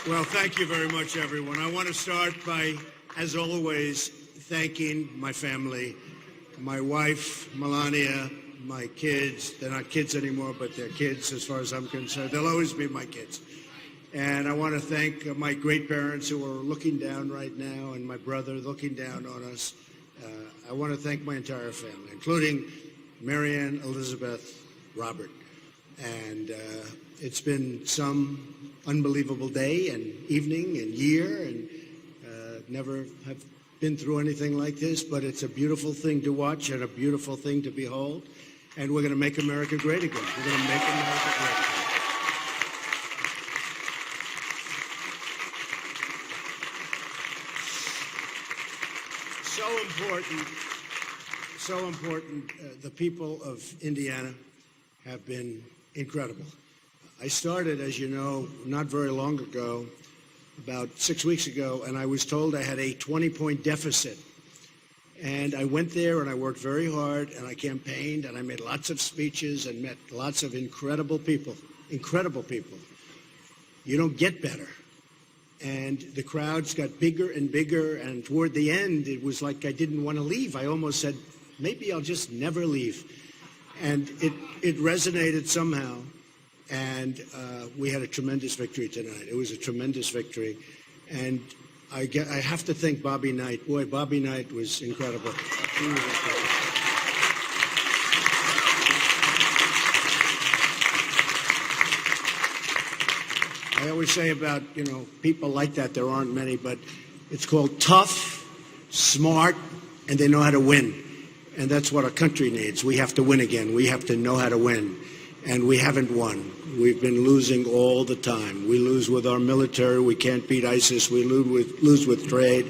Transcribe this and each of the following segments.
Well, thank you very much, everyone. I want to start by, as always, thanking my family, my wife, Melania, my kids. They're not kids anymore, but they're kids as far as I'm concerned. They'll always be my kids. And I want to thank my great-parents who are looking down right now, and my brother looking down on us. I want to thank my entire family, including Marianne, Elizabeth, Robert. And it's been some unbelievable day and evening and year, and never have been through anything like this, but it's a beautiful thing to watch and a beautiful thing to behold. And we're going to make America great again. We're going to make America great again. So important. The people of Indiana have been incredible. I started, as you know, not very long ago, about 6 weeks ago, and I was told I had a 20-point deficit. And I went there and I worked very hard and I campaigned and I made lots of speeches and met lots of incredible people. You don't get better. And the crowds got bigger and bigger, and toward the end, it was like I didn't want to leave. I almost said, maybe I'll just never leave. And it resonated somehow. And we had a tremendous victory tonight. It was a tremendous victory. And I have to thank Bobby Knight. Boy, Bobby Knight was incredible. He was incredible. I always say about, people like that, there aren't many, but it's called tough, smart, and they know how to win. And that's what our country needs. We have to win again. We have to know how to win. And we haven't won. We've been losing all the time. We lose with our military. We can't beat ISIS. We lose with trade.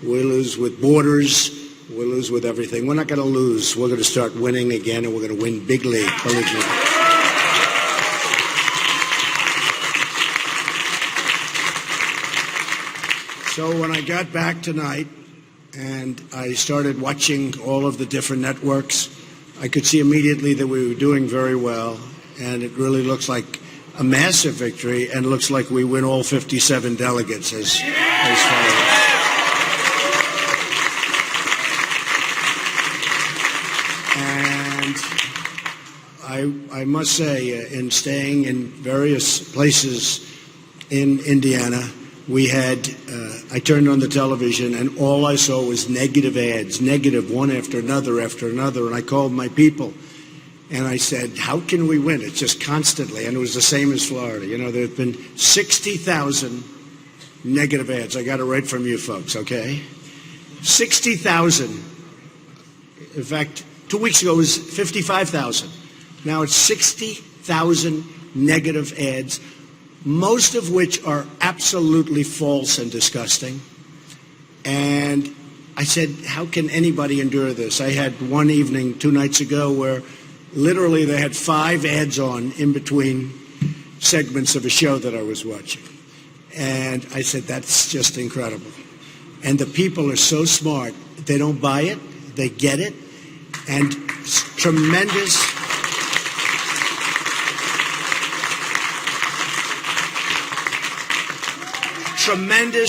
We lose with borders. We lose with everything. We're not going to lose. We're going to start winning again, and we're going to win big league, believe me. So when I got back tonight and I started watching all of the different networks, I could see immediately that we were doing very well, and it really looks like a massive victory, and looks like we win all 57 delegates as far as. And I must say, in staying in various places in Indiana, we had, I turned on the television and all I saw was negative ads, negative one after another, and I called my people and I said, how can we win? It's just constantly, and it was the same as Florida. There have been 60,000 negative ads. I got it right from you folks, okay? 60,000. In fact, 2 weeks ago it was 55,000. Now it's 60,000 negative ads, most of which are absolutely false and disgusting. And I said, how can anybody endure this? I had one evening 2 nights ago where literally they had 5 ads on in between segments of a show that I was watching. And I said, that's just incredible. And the people are so smart. They don't buy it. They get it. And tremendous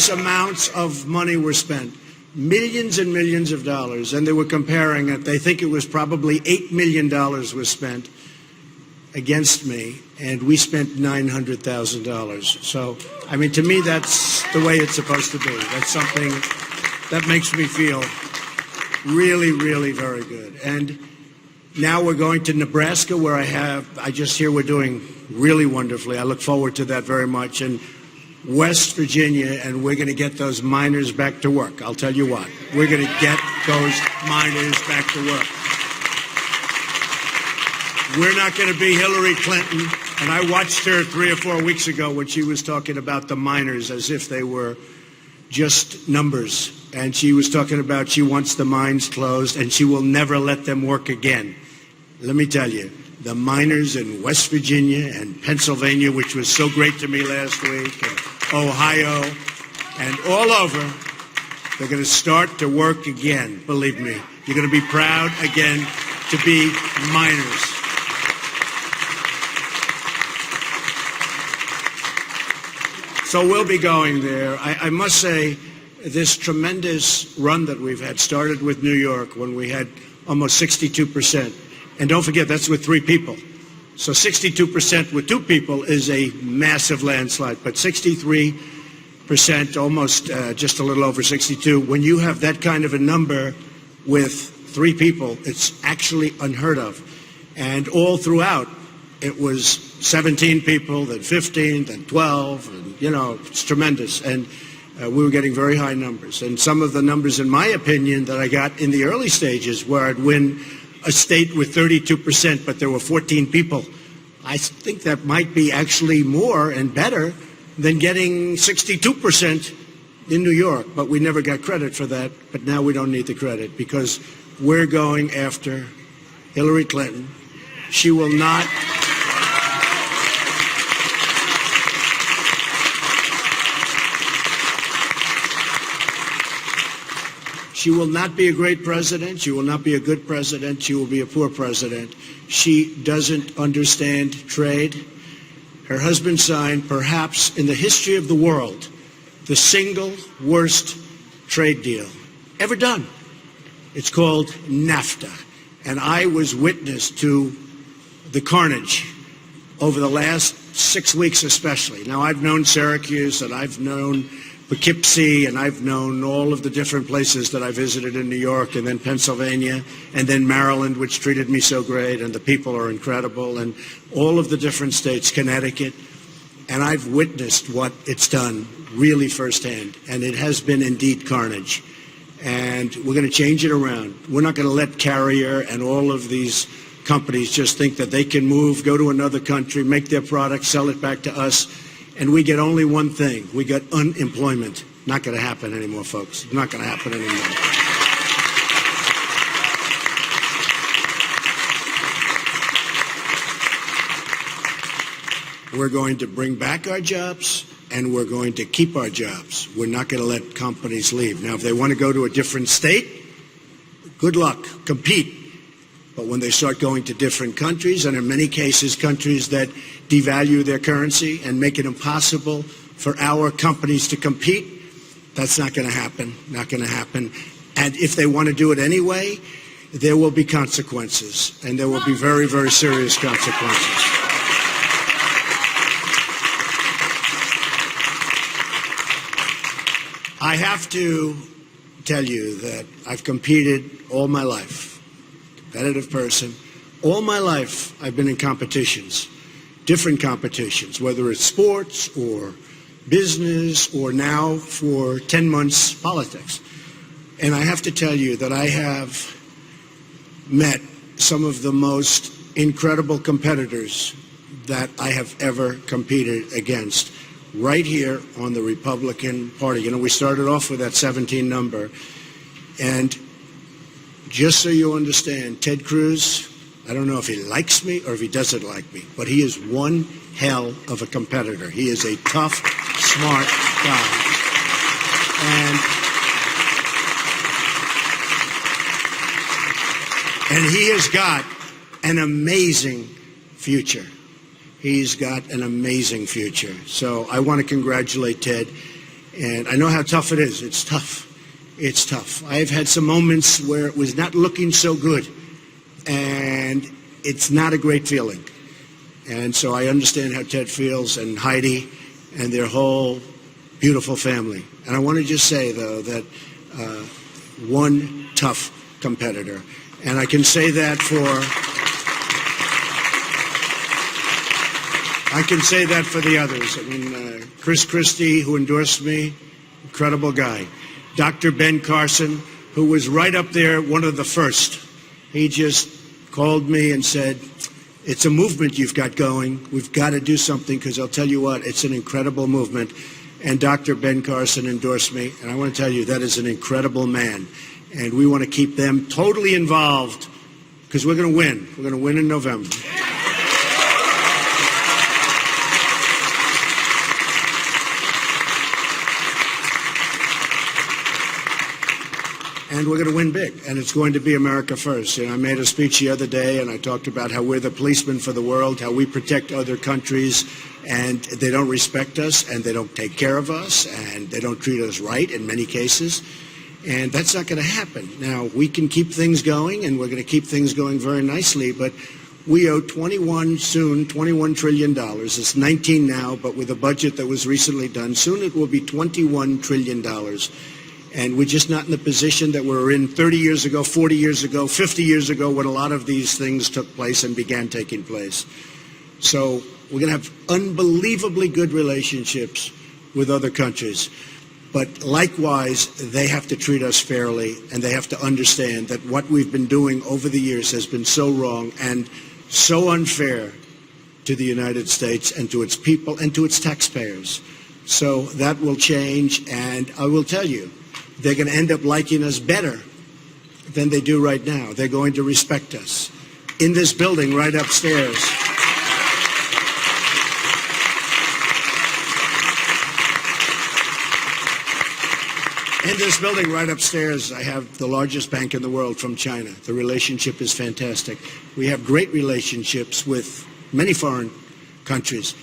amounts of money were spent, millions and millions of dollars, and they were comparing it. They think it was probably $8 million was spent against me, and we spent $900,000. So, to me, that's the way it's supposed to be. That's something that makes me feel really, really very good. And now we're going to Nebraska, where I just hear we're doing really wonderfully. I look forward to that very much. And West Virginia, and we're going to get those miners back to work. I'll tell you what, we're going to get those miners back to work. We're not going to be Hillary Clinton, and I watched her 3 or 4 weeks ago when she was talking about the miners as if they were just numbers. And she was talking about she wants the mines closed and she will never let them work again. Let me tell you, the miners in West Virginia and Pennsylvania, which was so great to me last week, and Ohio, and all over, they're going to start to work again, believe me. You're going to be proud again to be miners. So we'll be going there. I must say, this tremendous run that we've had started with New York when we had almost 62%. And don't forget, that's with 3 people. So 62% with 2 people is a massive landslide, but 63%, almost just a little over 62, when you have that kind of a number with 3 people, it's actually unheard of. And all throughout, it was 17 people, then 15, then 12, and, it's tremendous. And we were getting very high numbers. And some of the numbers, in my opinion, that I got in the early stages where I'd win a state with 32%, but there were 14 people. I think that might be actually more and better than getting 62% in New York. But we never got credit for that. But now we don't need the credit because we're going after Hillary Clinton. She will not... She will not be a great president. She will not be a good president. She will be a poor president. She doesn't understand trade. Her husband signed, perhaps in the history of the world, the single worst trade deal ever done. It's called NAFTA. And I was witness to the carnage over the last 6 weeks especially. Now, I've known Syracuse and I've known Poughkeepsie, and I've known all of the different places that I visited in New York and then Pennsylvania and then Maryland, which treated me so great, and the people are incredible, and all of the different states, Connecticut, and I've witnessed what it's done really firsthand, and it has been indeed carnage. And we're going to change it around. We're not going to let Carrier and all of these companies just think that they can move, go to another country, make their product, sell it back to us, and we get only one thing. We get unemployment. Not going to happen anymore, folks. It's not going to happen anymore. We're going to bring back our jobs, and we're going to keep our jobs. We're not going to let companies leave. Now, if they want to go to a different state, good luck. Compete. But when they start going to different countries, and in many cases countries that devalue their currency and make it impossible for our companies to compete, that's not going to happen, not going to happen. And if they want to do it anyway, there will be consequences, and there will be very, very serious consequences. I have to tell you that I've competed all my life. Competitive person. All my life, I've been in competitions, different competitions, whether it's sports or business or now for 10 months politics. And I have to tell you that I have met some of the most incredible competitors that I have ever competed against right here on the Republican Party. We started off with that 17 number. And just so you understand, Ted Cruz, I don't know if he likes me or if he doesn't like me, but he is one hell of a competitor. He is a tough, smart guy. And he has got an amazing future. He's got an amazing future. So I want to congratulate Ted. And I know how tough it is. It's tough. It's tough. I've had some moments where it was not looking so good, and it's not a great feeling. And so I understand how Ted feels, and Heidi and their whole beautiful family. And I want to just say, though, that one tough competitor. And I can say that for the others. I mean, Chris Christie, who endorsed me, incredible guy. Dr. Ben Carson, who was right up there, one of the first. He just called me and said, it's a movement you've got going. We've got to do something, because I'll tell you what, it's an incredible movement. And Dr. Ben Carson endorsed me. And I want to tell you, that is an incredible man. And we want to keep them totally involved, because we're going to win. We're going to win in November. and we're going to win big, and it's going to be America first. I made a speech the other day, and I talked about how we're the policemen for the world, how we protect other countries, and they don't respect us, and they don't take care of us, and they don't treat us right in many cases, and that's not going to happen. Now, we can keep things going, and we're going to keep things going very nicely, but we owe $21 trillion. It's 19 now, but with a budget that was recently done, soon it will be $21 trillion. And we're just not in the position that we were in 30 years ago, 40 years ago, 50 years ago, when a lot of these things took place and began taking place. So we're going to have unbelievably good relationships with other countries. But likewise, they have to treat us fairly, and they have to understand that what we've been doing over the years has been so wrong and so unfair to the United States and to its people and to its taxpayers. So that will change, and I will tell you, they're going to end up liking us better than they do right now. They're going to respect us. In this building right upstairs, I have the largest bank in the world from China. The relationship is fantastic. We have great relationships with many foreign countries,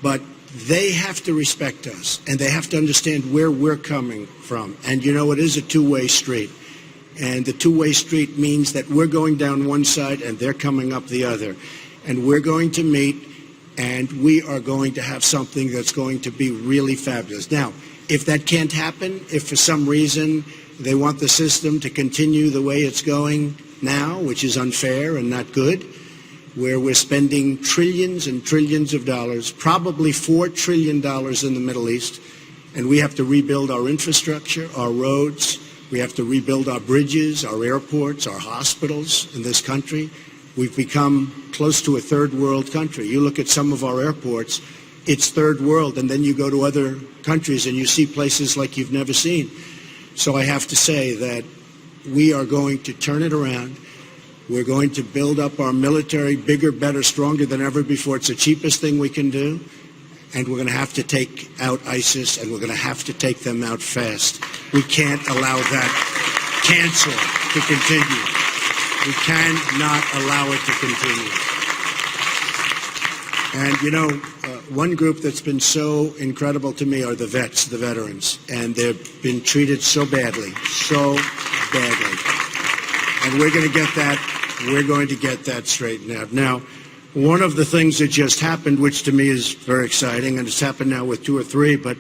but they have to respect us, and they have to understand where we're coming from. And you know, it is a two-way street. And the two-way street means that we're going down one side and they're coming up the other. And we're going to meet, and we are going to have something that's going to be really fabulous. Now, if that can't happen, if for some reason they want the system to continue the way it's going now, which is unfair and not good, where we're spending trillions and trillions of dollars, probably $4 trillion in the Middle East, and we have to rebuild our infrastructure, our roads, we have to rebuild our bridges, our airports, our hospitals in this country. We've become close to a third world country. You look at some of our airports, it's third world, and then you go to other countries and you see places like you've never seen. So I have to say that we are going to turn it around. We're going to build up our military bigger, better, stronger than ever before. It's the cheapest thing we can do. And we're going to have to take out ISIS, and we're going to have to take them out fast. We can't allow that cancer to continue. We cannot allow it to continue. And, you know, one group that's been so incredible to me are the vets, the veterans. And they've been treated so badly, so badly. And we're going to get that straightened out. Now, one of the things that just happened, which to me is very exciting, and it's happened now with two or three, but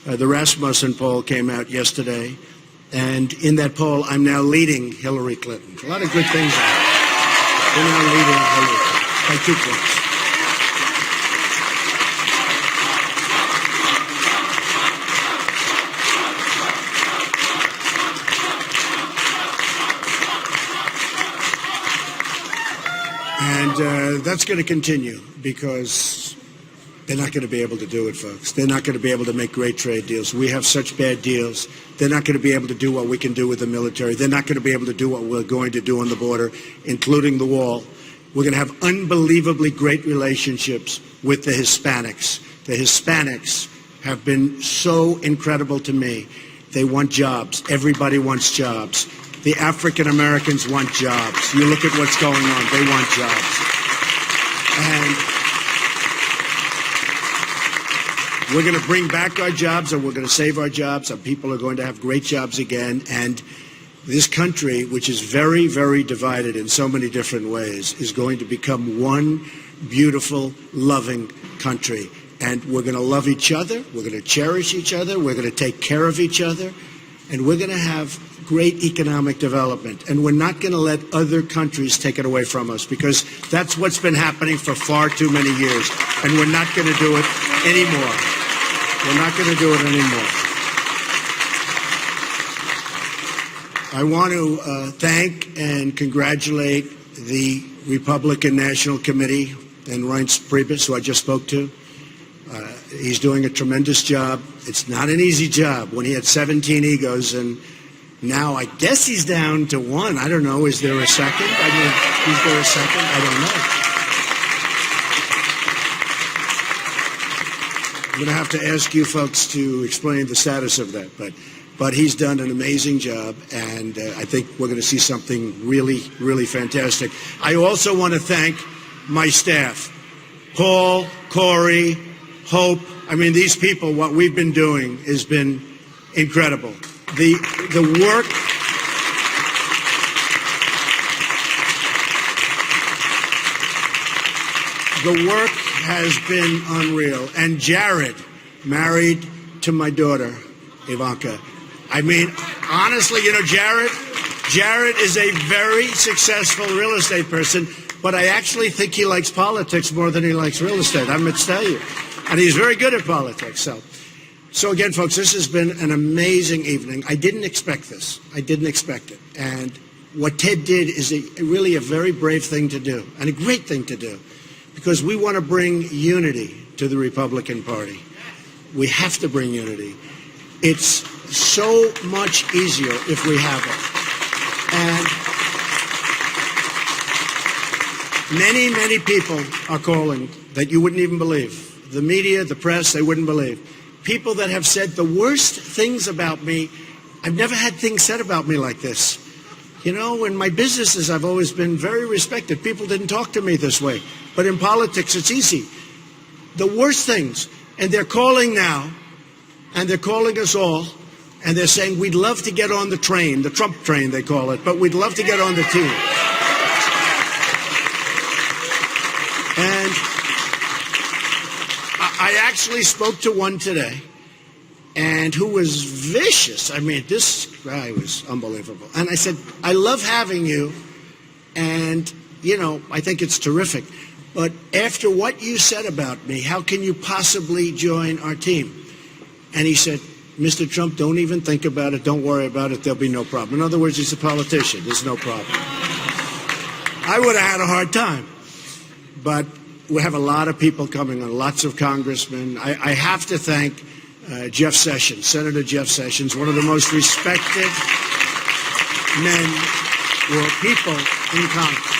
the Rasmussen poll came out yesterday, and in that poll, I'm now leading Hillary Clinton. A lot of good things happened. We're now leading Hillary Clinton by 2 points. And that's going to continue because they're not going to be able to do it, folks. They're not going to be able to make great trade deals. We have such bad deals. They're not going to be able to do what we can do with the military. They're not going to be able to do what we're going to do on the border, including the wall. We're going to have unbelievably great relationships with the Hispanics. The Hispanics have been so incredible to me. They want jobs. Everybody wants jobs. The African Americans want jobs. You look at what's going on. They want jobs. And we're going to bring back our jobs, and we're going to save our jobs, and people are going to have great jobs again. And this country, which is very, very divided in so many different ways, is going to become one beautiful, loving country. And we're going to love each other. We're going to cherish each other. We're going to take care of each other. And we're going to have great economic development. And we're not going to let other countries take it away from us, because that's what's been happening for far too many years. And we're not going to do it anymore. We're not going to do it anymore. I want to thank and congratulate the Republican National Committee and Reince Priebus, who I just spoke to. He's doing a tremendous job. It's not an easy job when he had 17 egos, and now I guess he's down to 1. I don't know. Is there a second? Is there a second? I don't know. I'm going to have to ask you folks to explain the status of that. But but he's done an amazing job, and I think we're going to see something really, really fantastic. I also want to thank my staff, Paul, Corey, Hope. I mean, these people, what we've been doing has been incredible. The work has been unreal. And Jared, married to my daughter, Ivanka. I mean, honestly, you know, Jared is a very successful real estate person, but I actually think he likes politics more than he likes real estate. I'm going to tell you. And he's very good at politics. So again, folks, this has been an amazing evening. I didn't expect this. I didn't expect it. And what Ted did is really a very brave thing to do and a great thing to do, because we want to bring unity to the Republican Party. We have to bring unity. It's so much easier if we have it. And many people are calling that you wouldn't even believe. The media, the press, they wouldn't believe. People that have said the worst things about me. I've never had things said about me like this. You know, in my businesses, I've always been very respected. People didn't talk to me this way. But in politics, it's easy. The worst things. And they're calling now, and they're calling us all, and they're saying, we'd love to get on the train, the Trump train, they call it, but we'd love to get on the team. And I actually spoke to one today, and who was vicious. I mean, this guy was unbelievable. And I said, I love having you, and, you know, I think it's terrific. But after what you said about me, how can you possibly join our team? And he said, Mr. Trump, don't even think about it. Don't worry about it. There'll be no problem. In other words, he's a politician. There's no problem. I would have had a hard time. But we have a lot of people coming on, lots of congressmen. I have to thank Jeff Sessions, Senator Jeff Sessions, one of the most respected men or people in Congress.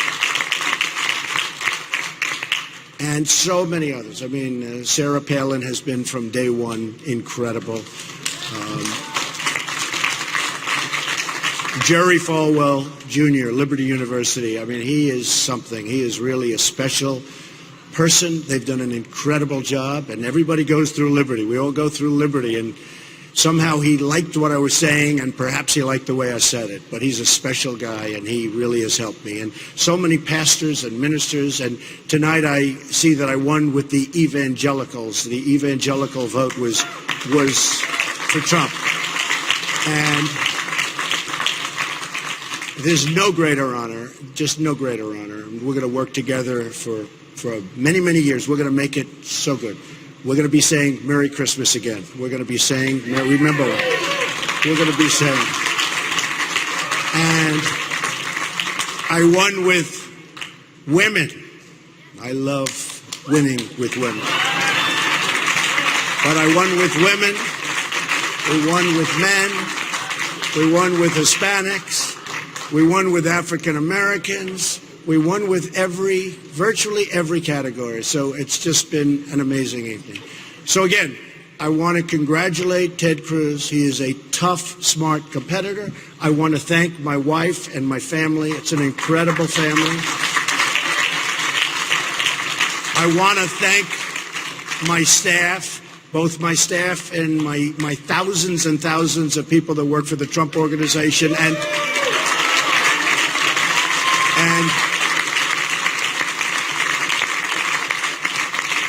And so many others. I mean, Sarah Palin has been from day one incredible. Jerry Falwell Jr., Liberty University. I mean, he is something. He is really a special person. They've done an incredible job, and everybody goes through Liberty. We all go through Liberty, and somehow he liked what I was saying, and perhaps he liked the way I said it. But he's a special guy, and he really has helped me. And so many pastors and ministers. And tonight I see that I won with the evangelicals. The evangelical vote was for Trump. And there's no greater honor, just no greater honor. We're going to work together for many, many years. We're going to make it so good. We're going to be saying Merry Christmas again. We're going to be saying, remember what we're going to be saying. And I won with women. I love winning with women. But I won with women. We won with men. We won with Hispanics. We won with African Americans. We won with virtually every category. So it's just been an amazing evening. So again, I want to congratulate Ted Cruz. He is a tough, smart competitor. I want to thank my wife and my family. It's an incredible family. I want to thank my staff, both my staff and my thousands and thousands of people that work for the Trump Organization, and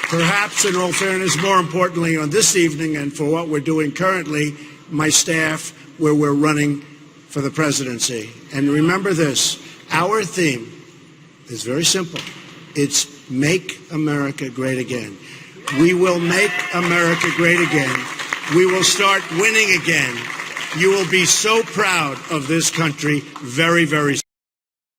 perhaps, in all fairness, more importantly on this evening and for what we're doing currently, my staff, where we're running for the presidency. And remember this, our theme is very simple. It's Make America Great Again. We will make America great again. We will start winning again. You will be so proud of this country very, very soon.